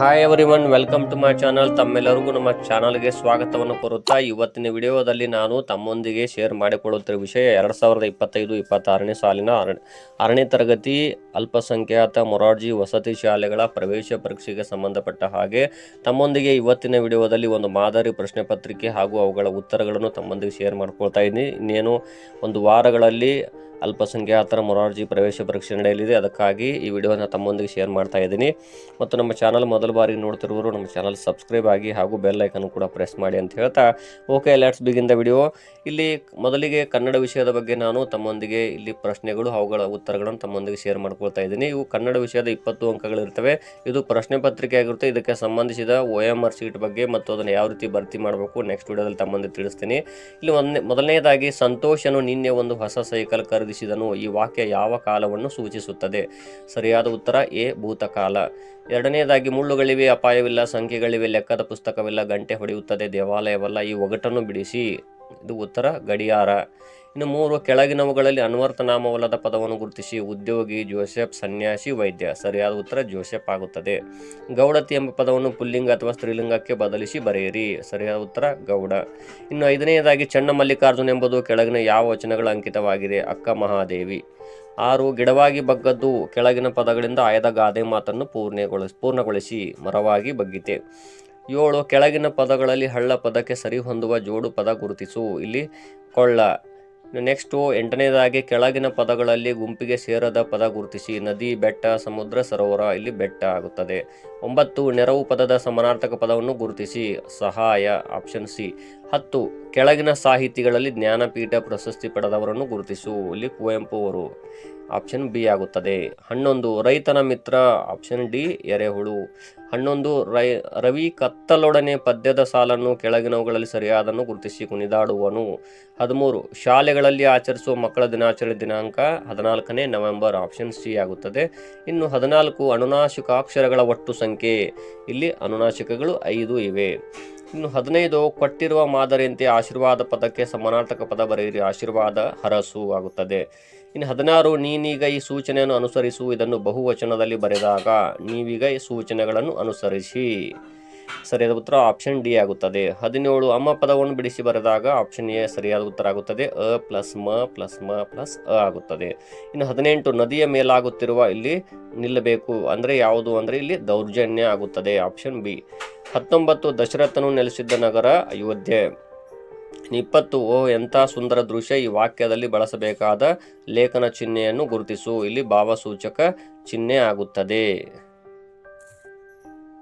Hi everyone, welcome to my channel. ತಮ್ಮೆಲ್ಲರಿಗೂ ನಮ್ಮ ಚಾನಲ್ಗೆ ಸ್ವಾಗತವನ್ನು ಕೋರುತ್ತಾ ಇವತ್ತಿನ ವಿಡಿಯೋದಲ್ಲಿ ನಾನು ತಮ್ಮೊಂದಿಗೆ ಶೇರ್ ಮಾಡಿಕೊಳ್ಳುತ್ತಿರುವ ವಿಷಯ 2025-26ನೇ ಸಾಲಿನ 6ನೇ ತರಗತಿ ಅಲ್ಪಸಂಖ್ಯಾತ ಮೊರಾರ್ಜಿ ವಸತಿ ಶಾಲೆಗಳ ಪ್ರವೇಶ ಪರೀಕ್ಷೆಗೆ ಸಂಬಂಧಪಟ್ಟ ಹಾಗೆ ತಮ್ಮೊಂದಿಗೆ ಇವತ್ತಿನ ವಿಡಿಯೋದಲ್ಲಿ ಒಂದು ಮಾದರಿ ಪ್ರಶ್ನೆ ಪತ್ರಿಕೆ ಹಾಗೂ ಅವುಗಳ ಉತ್ತರಗಳನ್ನು ತಮ್ಮೊಂದಿಗೆ ಶೇರ್ ಮಾಡ್ಕೊಳ್ತಾ ಇದ್ದೀನಿ. ಇನ್ನೇನು ಒಂದು ವಾರಗಳಲ್ಲಿ ಅಲ್ಪಸಂಖ್ಯಾತರ ಮೊರಾರ್ಜಿ ಪ್ರವೇಶ ಪರೀಕ್ಷೆ ನಡೆಯಲಿದೆ. ಅದಕ್ಕಾಗಿ ಈ ವಿಡಿಯೋನ ತಮ್ಮೊಂದಿಗೆ ಶೇರ್ ಮಾಡ್ತಾ ಇದ್ದೀನಿ. ಮತ್ತು ನಮ್ಮ ಚಾನಲ್ ಮೊದಲ ಬಾರಿಗೆ ನೋಡ್ತಿರುವವರು ನಮ್ಮ ಚಾನಲ್ ಸಬ್ಸ್ಕ್ರೈಬ್ ಆಗಿ ಹಾಗೂ ಬೆಲ್ ಐಕನ್ ಕೂಡ ಪ್ರೆಸ್ ಮಾಡಿ ಅಂತ ಹೇಳ್ತಾ, okay, let's begin the video. ಇಲ್ಲಿ ಮೊದಲಿಗೆ ಕನ್ನಡ ವಿಷಯದ ಬಗ್ಗೆ ನಾನು ತಮ್ಮೊಂದಿಗೆ ಇಲ್ಲಿ ಪ್ರಶ್ನೆಗಳು ಅವುಗಳ ಉತ್ತರಗಳನ್ನು ತಮ್ಮೊಂದಿಗೆ ಶೇರ್ ಮಾಡ್ಕೊಳ್ತಾ ಇದ್ದೀನಿ. ಇವು ಕನ್ನಡ ವಿಷಯದ 20 ಅಂಕಗಳಿರ್ತವೆ. ಇದು ಪ್ರಶ್ನೆ ಪತ್ರಿಕೆ ಆಗಿರುತ್ತೆ. ಇದಕ್ಕೆ ಸಂಬಂಧಿಸಿದ OMR ಶೀಟ್ ಬಗ್ಗೆ ಮತ್ತು ಅದನ್ನು ಯಾವ ರೀತಿ ಭರ್ತಿ ಮಾಡಬೇಕು ನೆಕ್ಸ್ಟ್ ವಿಡಿಯೋದಲ್ಲಿ ತಮ್ಮೊಂದಿಗೆ ತಿಳಿಸ್ತೀನಿ. ಇಲ್ಲಿ ಮೊದಲನೇದಾಗಿ, ಸಂತೋಷನು ನಿನ್ನೆ ಒಂದು ಹೊಸ ಸೈಕಲ್ ಖರೀದಿಸಿದನು. ಈ ವಾಕ್ಯ ಯಾವ ಕಾಲವನ್ನು ಸೂಚಿಸುತ್ತದೆ? ಸರಿಯಾದ ಉತ್ತರ ಎ, ಭೂತಕಾಲ. ಎರಡನೇದಾಗಿ, ಮುಳ್ಳುಗಳಿವೆ, ಅಪಾಯವಿಲ್ಲ, ಸಂಖ್ಯೆಗಳಿವೆ, ಲೆಕ್ಕದ ಪುಸ್ತಕವಿಲ್ಲ, ಗಂಟೆ ಹೊಡೆಯುತ್ತದೆ, ದೇವಾಲಯವಲ್ಲ, ಈ ಒಗಟನ್ನು ಬಿಡಿಸಿ. ಇದು ಉತ್ತರ ಗಡಿಯಾರ. ಇನ್ನು 3, ಕೆಳಗಿನವುಗಳಲ್ಲಿ ಅನ್ವರ್ಥನಾಮವಲ್ಲದ ಪದವನ್ನು ಗುರುತಿಸಿ. ಉದ್ಯೋಗಿ, ಜೋಸೆಫ್, ಸನ್ಯಾಸಿ, ವೈದ್ಯ. ಸರಿಯಾದ ಉತ್ತರ ಜೋಸೆಫ್ ಆಗುತ್ತದೆ. ಗೌಡತಿ ಎಂಬ ಪದವನ್ನು ಪುಲ್ಲಿಂಗ ಅಥವಾ ಸ್ತ್ರೀಲಿಂಗಕ್ಕೆ ಬದಲಿಸಿ ಬರೆಯಿರಿ. ಸರಿಯಾದ ಉತ್ತರ ಗೌಡ. ಇನ್ನು 5ನೇದಾಗಿ, ಚನ್ನಮಲ್ಲಿಕಾರ್ಜುನ್ ಎಂಬುದು ಕೆಳಗಿನ ಯಾವ ವಚನಗಳ ಅಂಕಿತವಾಗಿದೆ? ಅಕ್ಕ ಮಹಾದೇವಿ. 6, ಗಿಡವಾಗಿ ಬಗ್ಗದ್ದು. ಕೆಳಗಿನ ಪದಗಳಿಂದ ಆಯ್ದ ಗಾದೆ ಮಾತನ್ನು ಪೂರ್ಣಗೊಳಿಸಿ. ಮರವಾಗಿ ಬಗ್ಗಿತೆ. 7, ಕೆಳಗಿನ ಪದಗಳಲ್ಲಿ ಹಳ್ಳ ಪದಕ್ಕೆ ಸರಿಹೊಂದುವ ಜೋಡು ಪದ ಗುರುತಿಸು. ಇಲ್ಲಿ ಕೊಳ್ಳ. ನೆಕ್ಸ್ಟು 8ನೇದಾಗಿ, ಕೆಳಗಿನ ಪದಗಳಲ್ಲಿ ಗುಂಪಿಗೆ ಸೇರದ ಪದ ಗುರುತಿಸಿ. ನದಿ, ಬೆಟ್ಟ, ಸಮುದ್ರ, ಸರೋವರ. ಇಲ್ಲಿ ಬೆಟ್ಟ ಆಗುತ್ತದೆ. 9, ನೆರವು ಪದದ ಸಮಾನಾರ್ಥಕ ಪದವನ್ನು ಗುರುತಿಸಿ. ಸಹಾಯ. Option C. 10, ಕೆಳಗಿನ ಸಾಹಿತಿಗಳಲ್ಲಿ ಜ್ಞಾನಪೀಠ ಪ್ರಶಸ್ತಿ ಪಡೆದವರನ್ನು ಗುರುತಿಸು. ಇಲ್ಲಿ ಕುವೆಂಪು ಅವರು. ಆಪ್ಷನ್ ಬಿ ಆಗುತ್ತದೆ. 11, ರೈತನ ಮಿತ್ರ. ಆಪ್ಷನ್ ಡಿ, ಎರೆಹುಳು. 11, ರವಿ ಕತ್ತಲೊಡನೆ ಪದ್ಯದ ಸಾಲನ್ನು ಕೆಳಗಿನವುಗಳಲ್ಲಿ ಸರಿಯಾದನ್ನು ಗುರುತಿಸಿ. ಕುಣಿದಾಡುವನು. 13, ಶಾಲೆಗಳಲ್ಲಿ ಆಚರಿಸುವ ಮಕ್ಕಳ ದಿನಾಚರಣೆ ದಿನಾಂಕ 14ನೇ ನವೆಂಬರ್. ಆಪ್ಷನ್ ಸಿ ಆಗುತ್ತದೆ. ಇನ್ನು 14, ಅನುನಾಸಿಕಾಕ್ಷರಗಳ ಒಟ್ಟು ಸಂಖ್ಯೆ. ಇಲ್ಲಿ ಅನುನಾಸಿಕಗಳು 5 ಇವೆ. ಇನ್ನು 15, ಕೊಟ್ಟಿರುವ ಮಾದರಿಯಂತೆ ಆಶೀರ್ವಾದ ಪದಕ್ಕೆ ಸಮಾನಾರ್ಥಕ ಪದ ಬರೆಯಿರಿ. ಆಶೀರ್ವಾದ, ಹರಸು ಆಗುತ್ತದೆ. ಇನ್ನು 16, ನೀನೀಗ ಈ ಸೂಚನೆಯನ್ನು ಅನುಸರಿಸು. ಇದನ್ನು ಬಹುವಚನದಲ್ಲಿ ಬರೆದಾಗ ನೀವೀಗ ಈ ಸೂಚನೆಗಳನ್ನು ಅನುಸರಿಸಿ. ಸರಿಯಾದ ಉತ್ತರ ಆಪ್ಷನ್ ಡಿ ಆಗುತ್ತದೆ. 17, ಅಮ್ಮ ಪದವನ್ನು ಬಿಡಿಸಿ ಬರೆದಾಗ ಆಪ್ಷನ್ ಎ ಸರಿಯಾದ ಉತ್ತರ ಆಗುತ್ತದೆ. ಅ ಪ್ಲಸ್ ಮ ಪ್ಲಸ್ ಮ ಪ್ಲಸ್ ಅ ಆಗುತ್ತದೆ. ಇನ್ನು 18, ನದಿಯ ಮೇಲಾಗುತ್ತಿರುವ. ಇಲ್ಲಿ ನಿಲ್ಲಬೇಕು ಅಂದರೆ ಯಾವುದು ಅಂದರೆ ಇಲ್ಲಿ ದೌರ್ಜನ್ಯ ಆಗುತ್ತದೆ. Option B. 19, ದಶರಥನು ನೆಲೆಸಿದ್ದ ನಗರ ಅಯೋಧ್ಯೆ. 20, ಓ ಎಂಥ ಸುಂದರ ದೃಶ್ಯ. ಈ ವಾಕ್ಯದಲ್ಲಿ ಬಳಸಬೇಕಾದ ಲೇಖನ ಚಿಹ್ನೆಯನ್ನು ಗುರುತಿಸು. ಇಲ್ಲಿ ಭಾವಸೂಚಕ ಚಿಹ್ನೆ ಆಗುತ್ತದೆ.